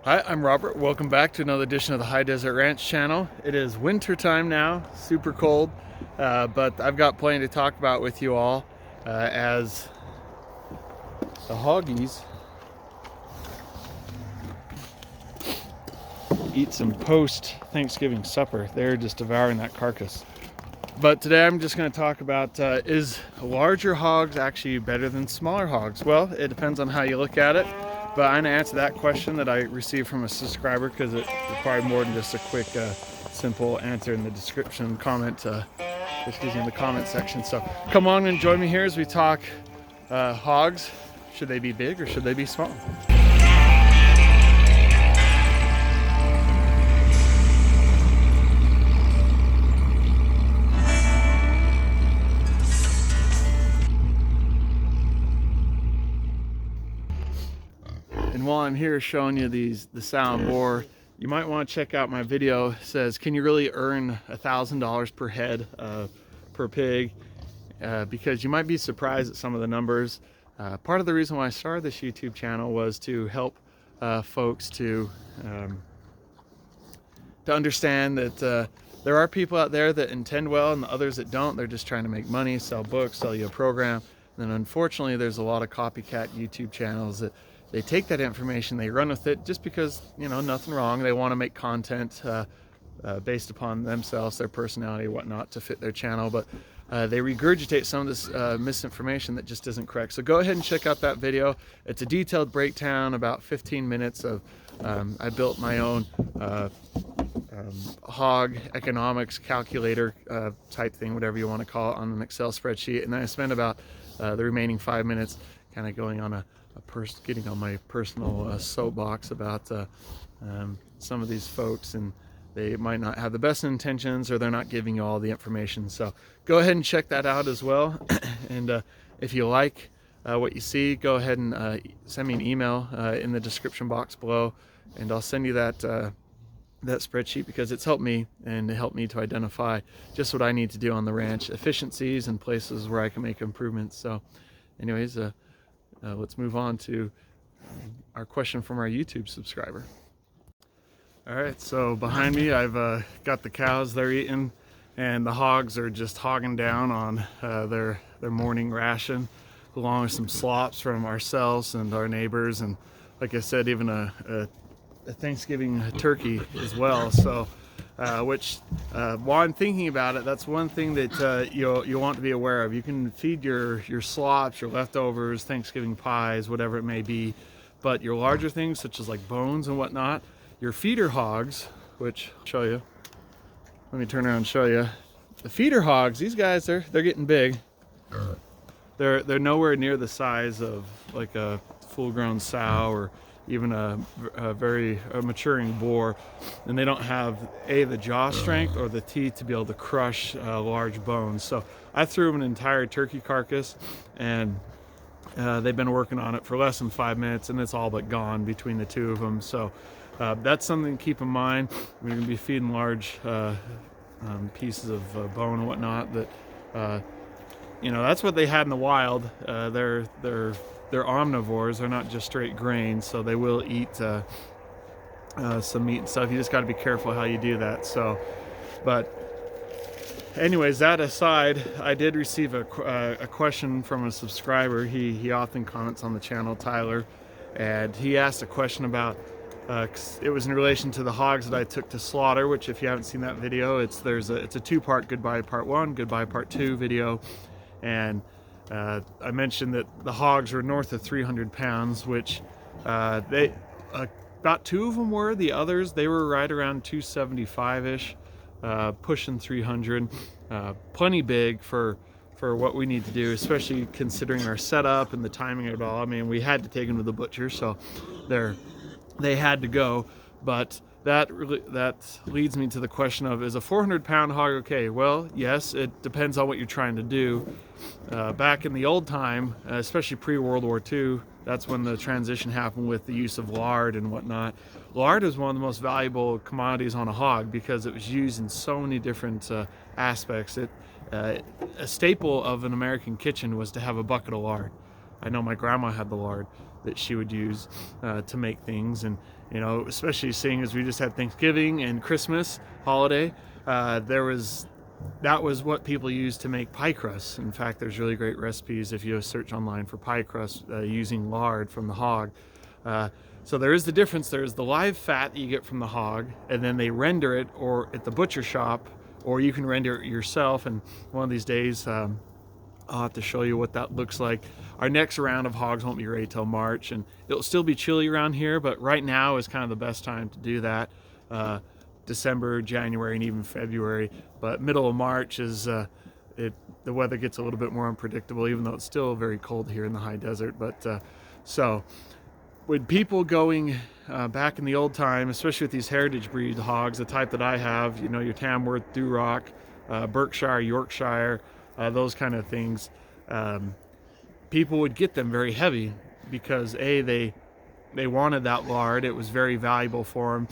Hi, I'm Robert. Welcome back to another edition of the High Deseret Ranch Channel. It is winter time now, super cold, but I've got plenty to talk about with you all as the hoggies eat some post-Thanksgiving supper. They're just devouring that carcass. But today I'm just going to talk about is larger hogs actually better than smaller hogs? Well, it depends on how you look at it. But I'm going to answer that question that I received from a subscriber because it required more than just a quick, simple answer in the description comment, in the comment section. So come on and join me here as we talk hogs. Should they be big or should they be small? And while I'm here showing you the sound boar, you might want to check out my video. It says, can you really earn $1,000 per head per pig? Because you might be surprised at some of the numbers. Part of the reason why I started this YouTube channel was to help folks to understand that there are people out there that intend well and the others that don't. They're just trying to make money, sell books, sell you a program. And then unfortunately, there's a lot of copycat YouTube channels that they take that information, they run with it just because, you know, nothing wrong. They want to make content based upon themselves, their personality, whatnot, to fit their channel. But they regurgitate some of this misinformation that just isn't correct. So go ahead and check out that video. It's a detailed breakdown, about 15 minutes of, I built my own hog economics calculator type thing, whatever you want to call it, on an Excel spreadsheet. And then I spent about the remaining 5 minutes kind of going on getting on my personal soapbox about some of these folks, and they might not have the best intentions or they're not giving you all the information. So go ahead and check that out as well. And if you like what you see, go ahead and send me an email in the description box below, and I'll send you that spreadsheet because it's helped me, and it helped me to identify just what I need to do on the ranch, efficiencies and places where I can make improvements. So anyways, let's move on to our question from our YouTube subscriber. All right, so behind me I've got the cows. They're eating, and the hogs are just hogging down on their morning ration, along with some slops from ourselves and our neighbors, and like I said, even a Thanksgiving turkey as well. So which while I'm thinking about it, that's one thing that you'll want to be aware of. You can feed your slops, your leftovers, Thanksgiving pies, whatever it may be, but your larger things such as like bones and whatnot, your feeder hogs, which I'll show you. Let me turn around and show you. The feeder hogs, these guys, they're getting big. They're nowhere near the size of like a full-grown sow or even a maturing boar, and they don't have the jaw strength or the teeth to be able to crush large bones. So I threw them an entire turkey carcass, and they've been working on it for less than 5 minutes, and it's all but gone between the two of them. So that's something to keep in mind. We're going to be feeding large pieces of bone and whatnot. That you know, that's what they had in the wild. They're omnivores. They're not just straight grain, so they will eat some meat and stuff. You just got to be careful how you do that. So, but anyways, that aside, I did receive a question from a subscriber. He often comments on the channel, Tyler, and he asked a question about it was in relation to the hogs that I took to slaughter, which if you haven't seen that video, it's a two-part Goodbye Part 1, Goodbye Part 2 video. And I mentioned that the hogs were north of 300 pounds, which they about two of them were. The others, they were right around 275-ish, pushing 300. Plenty big for what we need to do, especially considering our setup and the timing of it all. I mean, we had to take them to the butcher, so they had to go. But that leads me to the question of, is a 400-pound hog okay? Well, yes, it depends on what you're trying to do. Back in the old time, especially pre-World War II, that's when the transition happened with the use of lard and whatnot. Lard is one of the most valuable commodities on a hog because it was used in so many different aspects. A staple of an American kitchen was to have a bucket of lard. I know my grandma had the lard that she would use to make things, and you know, especially seeing as we just had Thanksgiving and Christmas holiday, that was what people used to make pie crusts. In fact, there's really great recipes if you search online for pie crust using lard from the hog. So there is the difference. There's the live fat that you get from the hog, and then they render it or at the butcher shop, or you can render it yourself. And one of these days, I'll have to show you what that looks like. Our next round of hogs won't be ready till March, and it'll still be chilly around here, but right now is kind of the best time to do that. December, January, and even February. But middle of March is the weather gets a little bit more unpredictable, even though it's still very cold here in the high desert. But so with people going back in the old time, especially with these heritage breed hogs, the type that I have, you know, your Tamworth, Duroc, Berkshire, Yorkshire, those kind of things, people would get them very heavy because they wanted that lard. It was very valuable for them.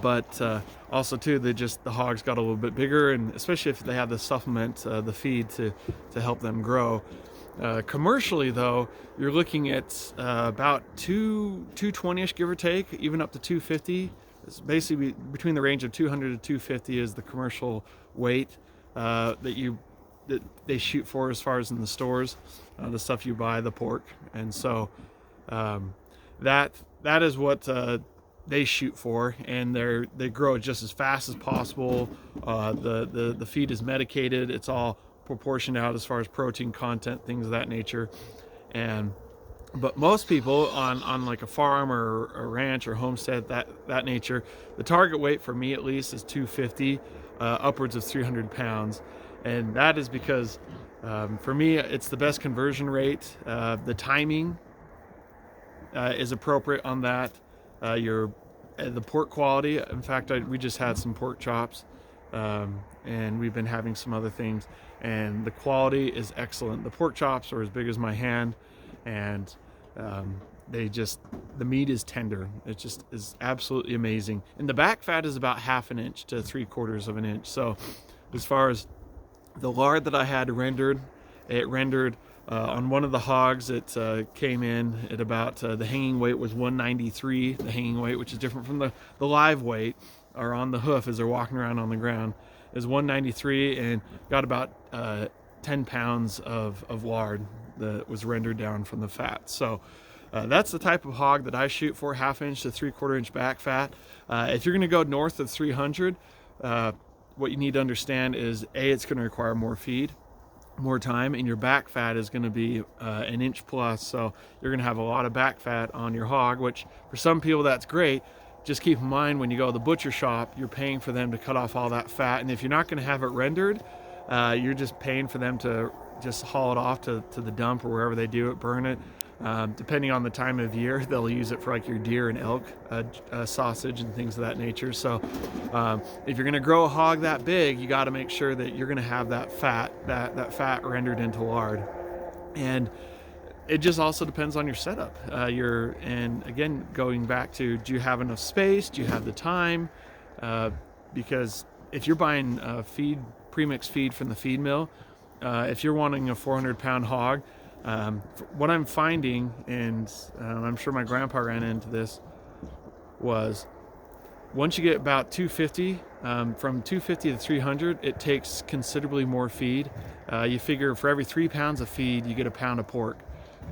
But also too, the hogs got a little bit bigger, and especially if they have the supplement, the feed to help them grow. Commercially though, you're looking at about 220-ish, give or take, even up to 250. It's basically between the range of 200 to 250 is the commercial weight that they shoot for as far as in the stores, the stuff you buy, the pork. And so that is what they shoot for, and they grow just as fast as possible. The feed is medicated. It's all proportioned out as far as protein content, things of that nature. But most people on like a farm or a ranch or homestead, that nature, the target weight for me at least is 250, upwards of 300 pounds. And that is because for me, it's the best conversion rate. The timing is appropriate on that. The pork quality, in fact, we just had some pork chops, and we've been having some other things, and the quality is excellent. The pork chops are as big as my hand, and the meat is tender. It just is absolutely amazing. And the back fat is about 1/2 inch to 3/4 of an inch. So as far as the lard that I had rendered, it rendered on one of the hogs, it came in at about, the hanging weight was 193, the hanging weight, which is different from the live weight, or on the hoof as they're walking around on the ground, is 193, and got about 10 pounds of lard that was rendered down from the fat. So that's the type of hog that I shoot for, 1/2 inch to 3/4 inch back fat. If you're going to go north of 300, what you need to understand is, it's going to require more feed, more time, and your back fat is going to be 1 inch plus. So you're going to have a lot of back fat on your hog, which for some people that's great. Just keep in mind, when you go to the butcher shop, you're paying for them to cut off all that fat, and if you're not going to have it rendered, you're just paying for them to just haul it off to the dump or wherever they do it, burn it. Depending on the time of year, they'll use it for like your deer and elk sausage and things of that nature. So if you're going to grow a hog that big, you got to make sure that you're going to have that fat rendered into lard. And it just also depends on your setup. And again, going back to, do you have enough space? Do you have the time? Because if you're buying premixed feed from the feed mill, if you're wanting a 400-pound hog, what I'm finding, and I'm sure my grandpa ran into this, was once you get about 250, from 250 to 300, it takes considerably more feed. You figure for every 3 pounds of feed, you get a pound of pork.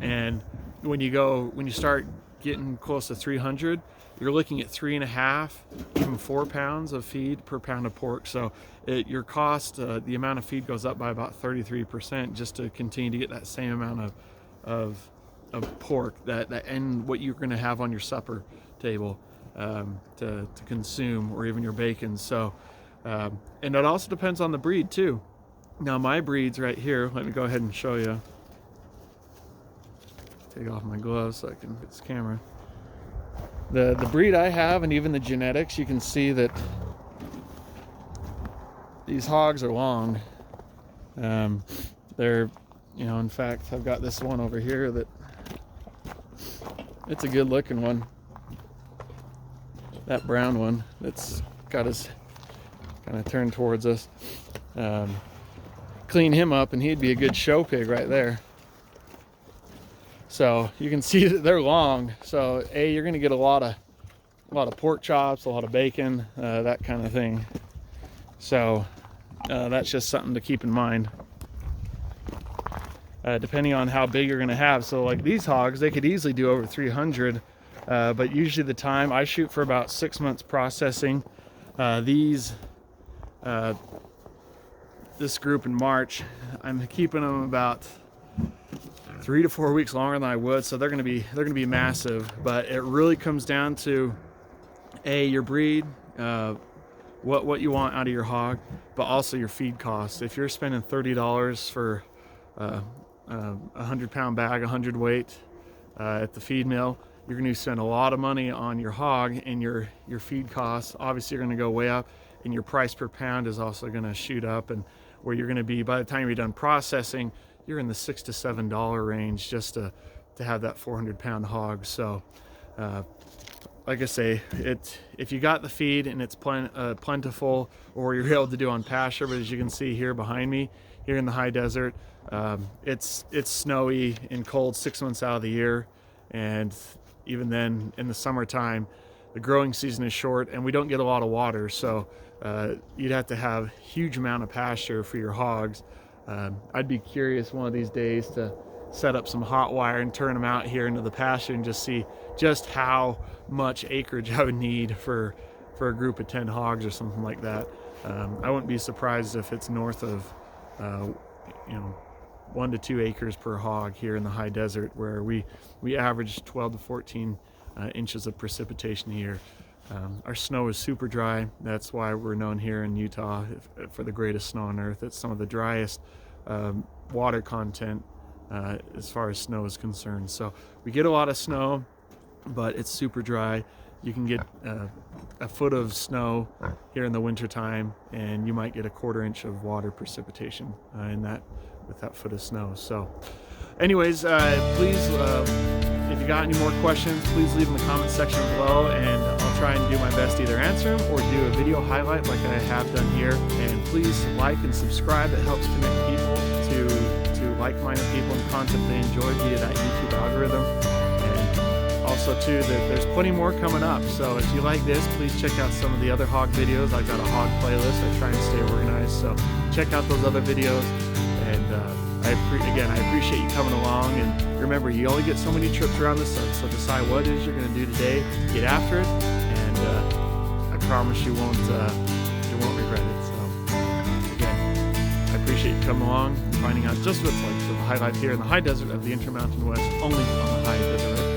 And when you start getting close to 300, you're looking at 3.5, even 4 pounds of feed per pound of pork. So your cost, the amount of feed goes up by about 33% just to continue to get that same amount of pork and what you're going to have on your supper table to consume, or even your bacon. So and it also depends on the breed too. Now my breeds right here, let me go ahead and show you. Take off my gloves so I can get this camera. The breed I have, and even the genetics, you can see that these hogs are long. They're, in fact, I've got this one over here that it's a good looking one. That brown one that's got his kind of turned towards us. Clean him up and he'd be a good show pig right there. So you can see that they're long. So you're going to get a lot of pork chops, a lot of bacon, that kind of thing. So that's just something to keep in mind, depending on how big you're going to have. So like these hogs, they could easily do over 300, but usually the time I shoot for about 6 months processing. This group in March, I'm keeping them about 3 to 4 weeks longer than I would, so they're gonna be massive. But it really comes down to your breed, what you want out of your hog, but also your feed costs. If you're spending $30 for a 100-pound bag, 100 weight at the feed mill, you're going to spend a lot of money on your hog, and your feed costs obviously are going to go way up, and your price per pound is also going to shoot up, and where you're going to be by the time you're done processing, you're in the $6 to $7 range just to have that 400-pound hog. So like I say, if you got the feed and it's plentiful, or you're able to do on pasture, but as you can see here behind me, here in the high desert, it's snowy and cold 6 months out of the year, and even then in the summertime, the growing season is short and we don't get a lot of water. So you'd have to have a huge amount of pasture for your hogs. I'd be curious one of these days to set up some hot wire and turn them out here into the pasture and just see just how much acreage I would need for a group of 10 hogs or something like that. I wouldn't be surprised if it's north of 1 to 2 acres per hog here in the high desert, where we average 12 to 14 inches of precipitation a year. Our snow is super dry. That's why we're known here in Utah for the greatest snow on earth. It's some of the driest water content as far as snow is concerned. So we get a lot of snow, but it's super dry. You can get a foot of snow here in the winter time, and you might get a 1/4 inch of water precipitation with that foot of snow. So anyways, please, if you got any more questions, please leave in the comment section below, and I'll try and do my best to either answer them or do a video highlight like I have done here. And please like and subscribe. It helps connect people to like-minded people and content they enjoy via that YouTube algorithm. And also too, there's plenty more coming up. So if you like this, please check out some of the other hog videos. I've got a hog playlist. I try and stay organized, so check out those other videos. And I appreciate you coming along. And remember, you only get so many trips around the sun, so decide what it is you're going to do today. Get after it, and I promise you won't regret it. So again, I appreciate you coming along, finding out just what it's like to live a high life here in the high desert of the Intermountain West, only on the High Deseret